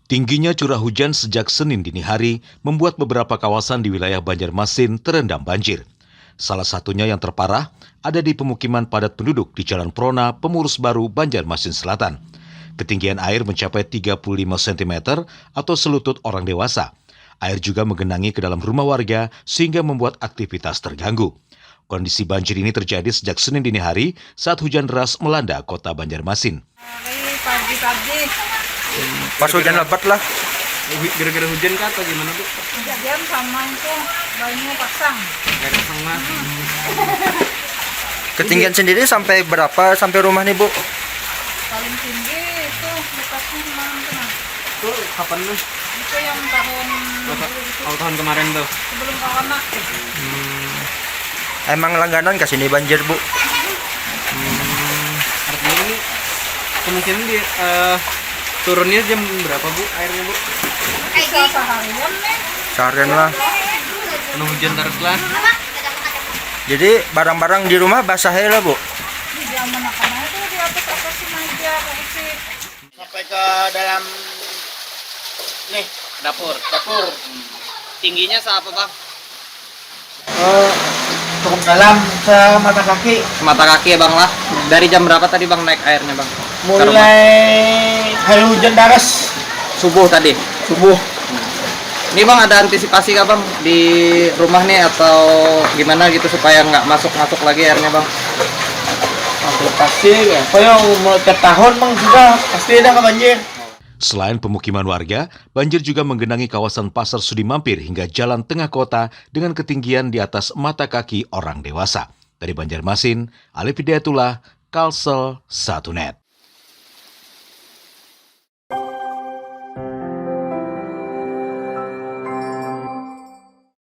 Tingginya curah hujan sejak Senin dini hari membuat beberapa kawasan di wilayah Banjarmasin terendam banjir. Salah satunya yang terparah ada di pemukiman padat penduduk di Jalan Prona, Pemurus Baru, Banjarmasin Selatan. Ketinggian air mencapai 35 cm atau selutut orang dewasa. Air juga menggenangi ke dalam rumah warga sehingga membuat aktivitas terganggu. Kondisi banjir ini terjadi sejak Senin dini hari saat hujan deras melanda kota Banjarmasin. Pagi-pagi. Pas hujan lebat lah. Gara-gara hujan kah atau gimana, Bu? Kejadian sama itu bayinya pasang. Gara-gara sama. Ketinggian sendiri sampai berapa sampai rumah nih, Bu? Paling tinggi itu bekasnya kemarin kena. Itu kapan tuh? Itu yang tahun Tahun kemarin tuh. sebelum corona. Emang langganan ke sini banjir, Bu? Artinya ini kemungkinan di turunnya jam berapa, Bu, airnya, Bu? Bisa seharian nih. Seharian lah. Penuh hujan terus lah. Jadi barang-barang di rumah basah ya lah, Bu? Di zaman anak itu di atas meja kursi. Sampai ke dalam nih dapur. Tingginya seapa, Bang? Cukup dalam semata kaki. Mata kaki ya, Bang lah. Dari jam berapa tadi, Bang, naik airnya, Bang? Mulai hari hujan deras Subuh tadi. subuh. Ini, Bang, ada antisipasi nggak, Bang, di rumah nih atau gimana gitu supaya nggak masuk lagi airnya, Bang? Pasti ya. Kalau mau ke tahun bang sudah pasti ada banjir. Selain pemukiman warga, banjir juga menggenangi kawasan Pasar Sudi Mampir hingga jalan tengah kota dengan ketinggian di atas mata kaki orang dewasa. Dari Banjarmasin, Alif Hidayatullah, Kalsel 1net.